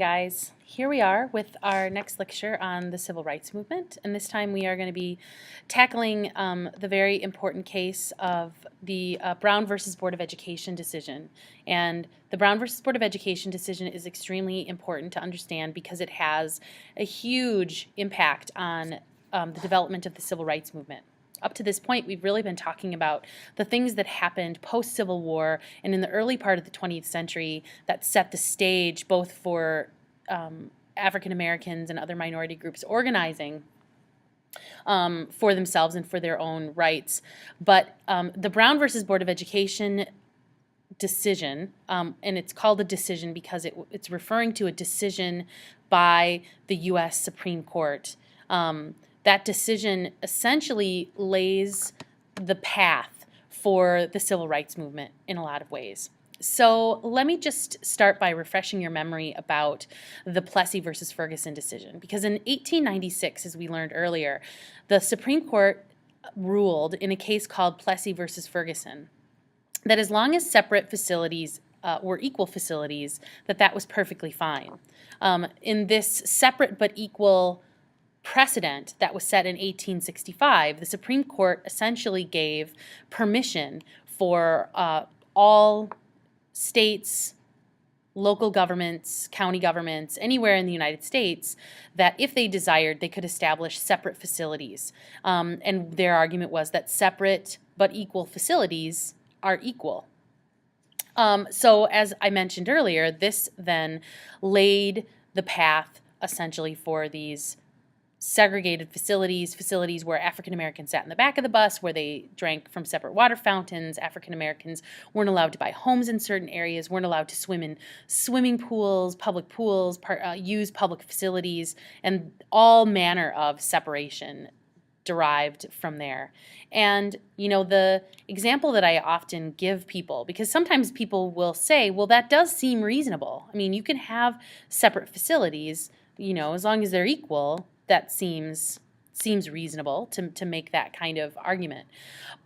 Guys, here we are with our next lecture on the civil rights movement, and this time we are going to be tackling the very important case of the Brown versus Board of Education decision. And the Brown versus Board of Education decision is extremely important to understand because it has a huge impact on the development of the civil rights movement. Up to this point, we've really been talking about the things that happened post-Civil War and in the early part of the 20th century that set the stage both for African Americans and other minority groups organizing for themselves and for their own rights. But the Brown versus Board of Education decision, and it's called a decision because it's referring to a decision by the U.S. Supreme Court. That decision essentially lays the path for the civil rights movement in a lot of ways. So let me just start by refreshing your memory about the Plessy versus Ferguson decision, because in 1896, as we learned earlier, the Supreme Court ruled in a case called Plessy versus Ferguson that as long as separate facilities were equal facilities, that was perfectly fine. In this separate but equal precedent that was set in 1865, the Supreme Court essentially gave permission for all states, local governments, county governments, anywhere in the United States, that if they desired, they could establish separate facilities. And their argument was that separate but equal facilities are equal. So as I mentioned earlier, this then laid the path essentially for these segregated facilities where African Americans sat in the back of the bus, where they drank from separate water fountains. African Americans weren't allowed to buy homes in certain areas, weren't allowed to swim in swimming pools, public pools, use public facilities, and all manner of separation derived from there. And, you know, the example that I often give people, because sometimes people will say, well, that does seem reasonable. I mean, you can have separate facilities, you know, as long as they're equal. That seems reasonable to make that kind of argument.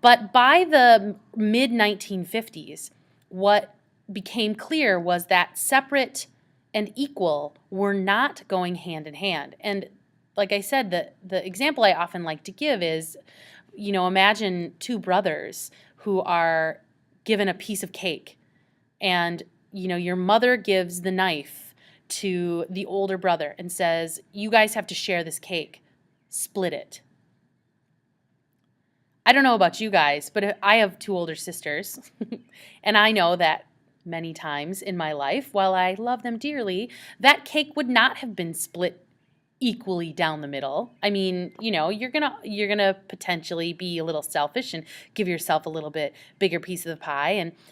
But by the mid-1950s, what became clear was that separate and equal were not going hand in hand. And like I said, the example I often like to give is, you know, imagine two brothers who are given a piece of cake, and, you know, your mother gives the knife to the older brother and says, you guys have to share this cake, split it. I don't know about you guys, but I have two older sisters, and I know that many times in my life, while I love them dearly, that cake would not have been split equally down the middle. I mean, you know, you're gonna potentially be a little selfish and give yourself a little bit bigger piece of the pie.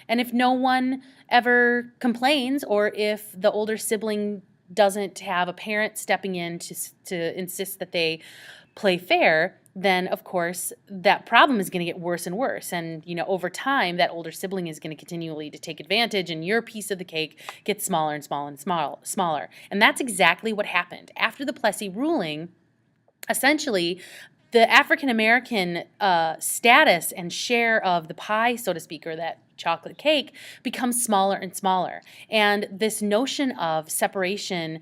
And if no one ever complains, or if the older sibling doesn't have a parent stepping in to insist that they play fair, then of course that problem is going to get worse and worse. And, you know, over time, that older sibling is going to continually to take advantage, and your piece of the cake gets smaller and smaller and smaller. And that's exactly what happened. After the Plessy ruling, essentially, the African American status and share of the pie, so to speak, or that chocolate cake, becomes smaller and smaller. And this notion of separation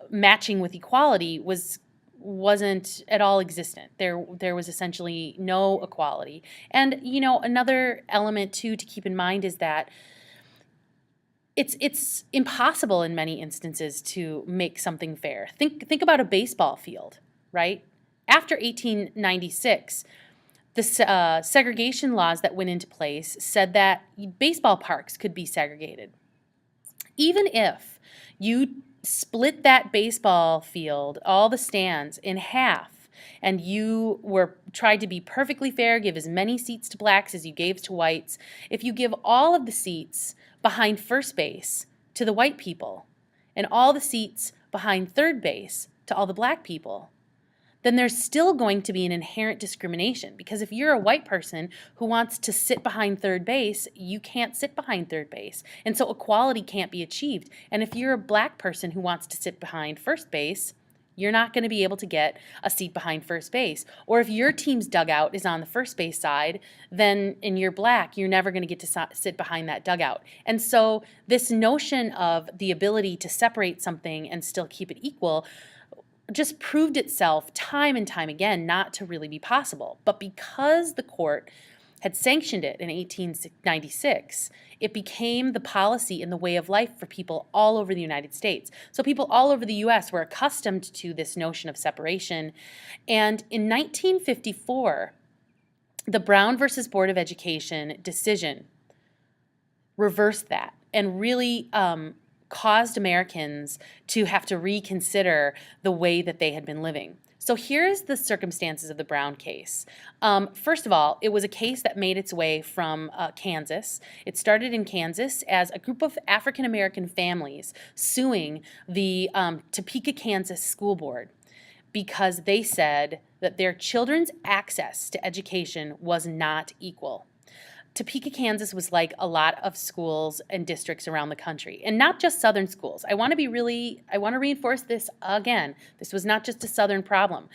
matching with equality wasn't at all existent. There was essentially no equality. And, you know, another element too to keep in mind is that it's impossible in many instances to make something fair. Think about a baseball field, right? After 1896, the segregation laws that went into place said that baseball parks could be segregated. Even if you split that baseball field, all the stands, in half, and you tried to be perfectly fair, give as many seats to blacks as you gave to whites, if you give all of the seats behind first base to the white people and all the seats behind third base to all the black people, then there's still going to be an inherent discrimination, because if you're a white person who wants to sit behind third base, you can't sit behind third base. And so equality can't be achieved. And if you're a black person who wants to sit behind first base, You're not going to be able to get a seat behind first base. Or if your team's dugout is on the first base side, then and you're black, you're never going to get to sit behind that dugout. And so this notion of the ability to separate something and still keep it equal just proved itself time and time again not to really be possible. But because the court had sanctioned it in 1896, it became the policy and the way of life for people all over the United States. So people all over the U.S. were accustomed to this notion of separation. And in 1954, the Brown versus Board of Education decision reversed that and really caused Americans to have to reconsider the way that they had been living. So here's the circumstances of the Brown case. First of all, it was a case that made its way from Kansas. It started in Kansas as a group of African-American families suing the Topeka, Kansas School Board because they said that their children's access to education was not equal. Topeka, Kansas was like a lot of schools and districts around the country, and not just Southern schools. I want to reinforce this again. This was not just a Southern problem.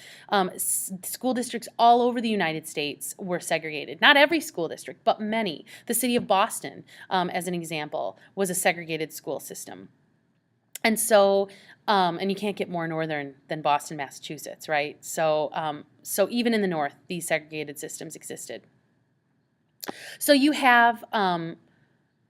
School districts all over the United States were segregated. Not every school district, but many. The city of Boston, as an example, was a segregated school system. And so, and you can't get more northern than Boston, Massachusetts, right? So even in the North, these segregated systems existed. So you have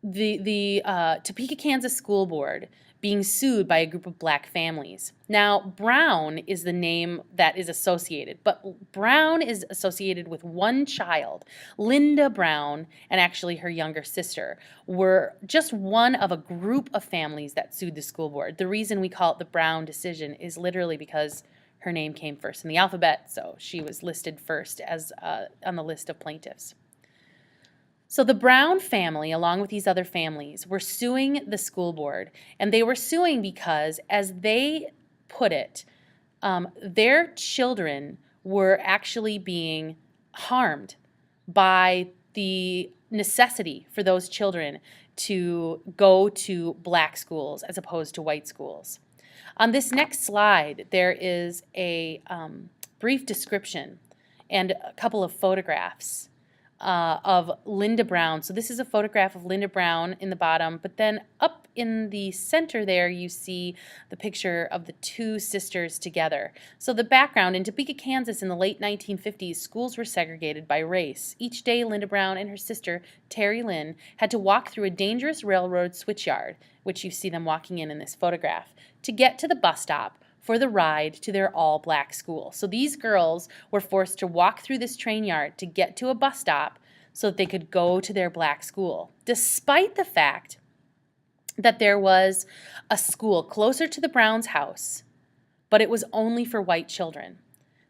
the Topeka, Kansas School Board being sued by a group of black families. Now, Brown is the name that is associated, but Brown is associated with one child. Linda Brown, and actually her younger sister, were just one of a group of families that sued the school board. The reason we call it the Brown decision is literally because her name came first in the alphabet, so she was listed first as on the list of plaintiffs. So the Brown family, along with these other families, were suing the school board, and they were suing because, as they put it, their children were actually being harmed by the necessity for those children to go to black schools as opposed to white schools. On this next slide, there is a brief description and a couple of photographs of Linda Brown. So this is a photograph of Linda Brown in the bottom, but then up in the center there you see the picture of the two sisters together. So the background: in Topeka, Kansas in the late 1950s, schools were segregated by race. Each day Linda Brown and her sister Terry Lynn had to walk through a dangerous railroad switchyard, which you see them walking in this photograph, to get to the bus stop for the ride to their all-black school. So these girls were forced to walk through this train yard to get to a bus stop so that they could go to their black school, despite the fact that there was a school closer to the Brown's house, but it was only for white children.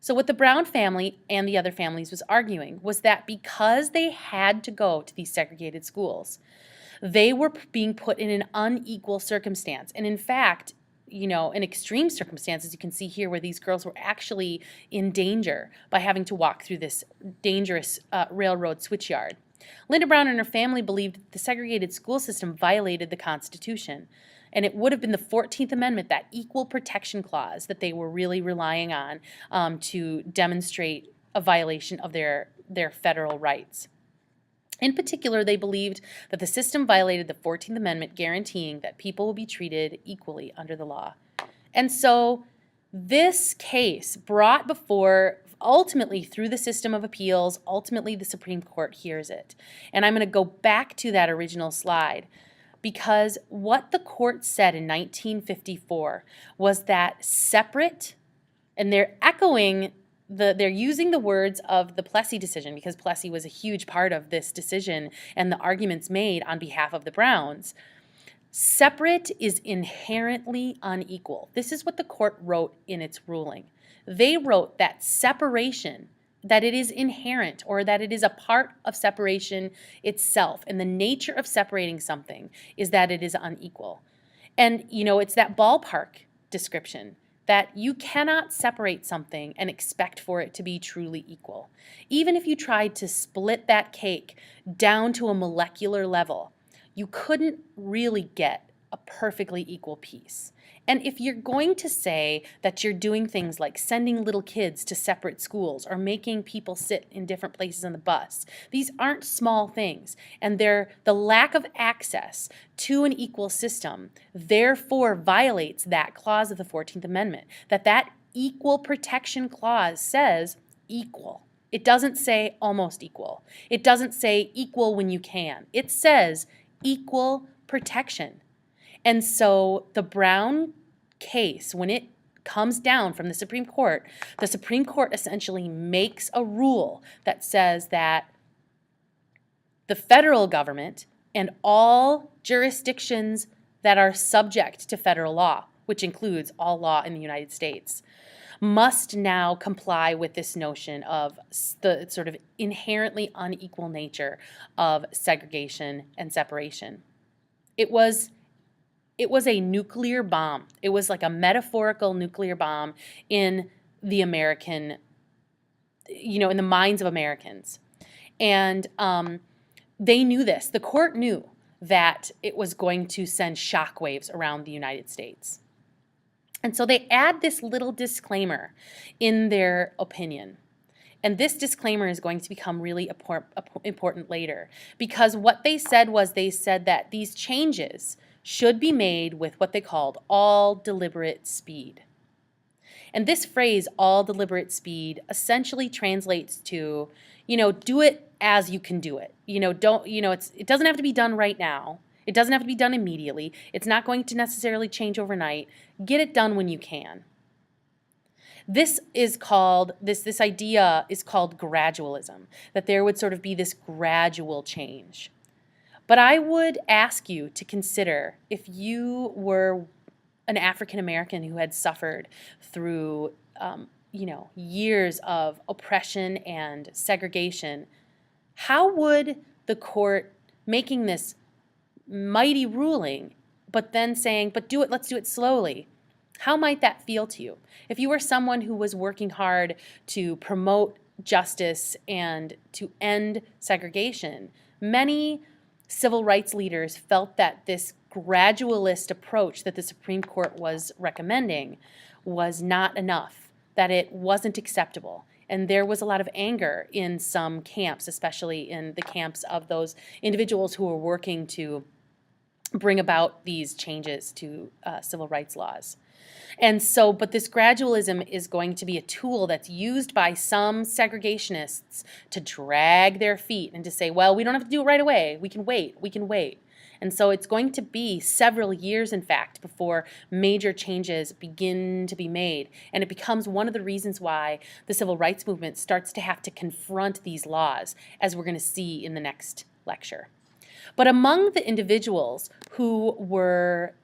So what the Brown family and the other families was arguing was that because they had to go to these segregated schools, they were being put in an unequal circumstance. And in fact, in extreme circumstances, you can see here where these girls were actually in danger by having to walk through this dangerous railroad switchyard. Linda Brown and her family believed the segregated school system violated the Constitution, and it would have been the 14th Amendment, that equal protection clause, that they were really relying on to demonstrate a violation of their federal rights. In particular, they believed that the system violated the 14th Amendment, guaranteeing that people will be treated equally under the law. And so this case brought before, ultimately through the system of appeals, ultimately the Supreme Court hears it. And I'm going to go back to that original slide, because what the court said in 1954 was that separate, and they're echoing they're using the words of the Plessy decision, because Plessy was a huge part of this decision and the arguments made on behalf of the Browns. Separate is inherently unequal. This is what the court wrote in its ruling. They wrote that separation, that it is inherent, or that it is a part of separation itself, and the nature of separating something is that it is unequal. And, it's that ballpark description, that you cannot separate something and expect for it to be truly equal. Even if you tried to split that cake down to a molecular level, you couldn't really get a perfectly equal piece. And if you're going to say that you're doing things like sending little kids to separate schools or making people sit in different places on the bus, these aren't small things. And the lack of access to an equal system therefore violates that clause of the 14th Amendment, that equal protection clause says equal. It doesn't say almost equal. It doesn't say equal when you can. It says equal protection. And so the Brown case, when it comes down from the Supreme Court essentially makes a rule that says that the federal government and all jurisdictions that are subject to federal law, which includes all law in the United States, must now comply with this notion of the sort of inherently unequal nature of segregation and separation. It was a nuclear bomb. It was like a metaphorical nuclear bomb in the American, in the minds of Americans. And they knew this. The court knew that it was going to send shockwaves around the United States. And so they add this little disclaimer in their opinion. And this disclaimer is going to become really important later, because what they said that these changes should be made with what they called all deliberate speed. And this phrase, all deliberate speed, essentially translates to, do it as you can do it. It doesn't have to be done right now. It doesn't have to be done immediately. It's not going to necessarily change overnight. Get it done when you can. This idea is called gradualism, that there would sort of be this gradual change. But I would ask you to consider, if you were an African American who had suffered through, years of oppression and segregation, how would the court making this mighty ruling, but then saying, but let's do it slowly, how might that feel to you? If you were someone who was working hard to promote justice and to end segregation, many civil rights leaders felt that this gradualist approach that the Supreme Court was recommending was not enough, that it wasn't acceptable. And there was a lot of anger in some camps, especially in the camps of those individuals who were working to bring about these changes to civil rights laws. And so, but this gradualism is going to be a tool that's used by some segregationists to drag their feet and to say, well, we don't have to do it right away. We can wait. And so it's going to be several years, in fact, before major changes begin to be made. And it becomes one of the reasons why the civil rights movement starts to have to confront these laws, as we're going to see in the next lecture. But among the individuals who were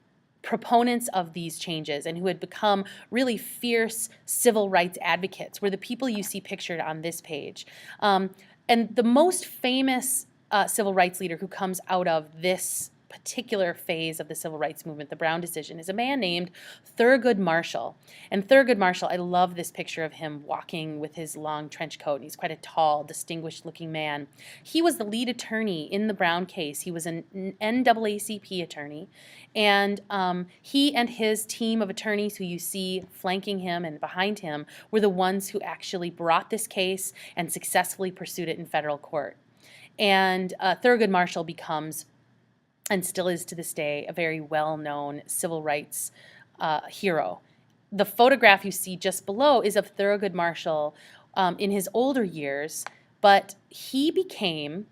proponents of these changes and who had become really fierce civil rights advocates were the people you see pictured on this page. And the most famous civil rights leader who comes out of this particular phase of the civil rights movement, the Brown decision, is a man named Thurgood Marshall. And Thurgood Marshall, I love this picture of him walking with his long trench coat. And he's quite a tall, distinguished-looking man. He was the lead attorney in the Brown case. He was an NAACP attorney. And he and his team of attorneys who you see flanking him and behind him were the ones who actually brought this case and successfully pursued it in federal court. And Thurgood Marshall becomes, and still is to this day, a very well-known civil rights hero. The photograph you see just below is of Thurgood Marshall in his older years, but he became,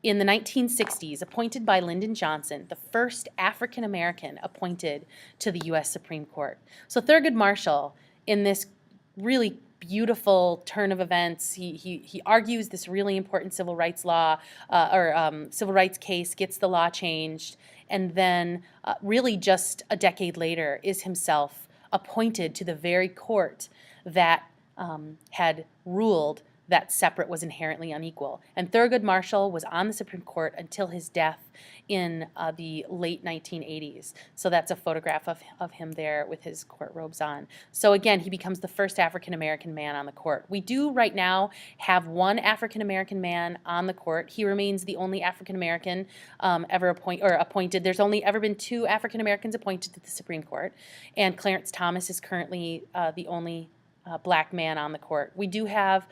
in the 1960s, appointed by Lyndon Johnson, the first African American appointed to the U.S. Supreme Court. So Thurgood Marshall, in this really beautiful turn of events, he argues this really important civil rights law civil rights case, gets the law changed, and then really just a decade later is himself appointed to the very court that had ruled that separate was inherently unequal. And Thurgood Marshall was on the Supreme Court until his death in the late 1980s. So that's a photograph of him there with his court robes on. So again, he becomes the first African American man on the court. We do right now have one African American man on the court. He remains the only African American ever appointed. There's only ever been 2 African Americans appointed to the Supreme Court, and Clarence Thomas is currently the only black man on the court. We do have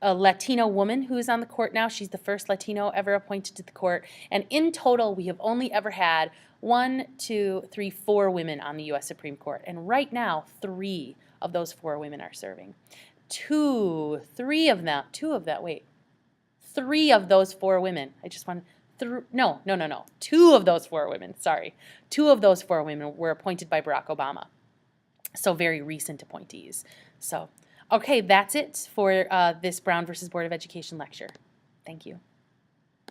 a Latino woman who is on the court now. She's the first Latino ever appointed to the court. And in total, we have only ever had 4 women on the U.S. Supreme Court. And right now, 3 of those 4 women are serving. 3 of those 4 women. I just want to, no. 2 of those 4 women, sorry. 2 of those 4 women were appointed by Barack Obama. So very recent appointees. So, okay, that's it for this Brown versus Board of Education lecture. Thank you.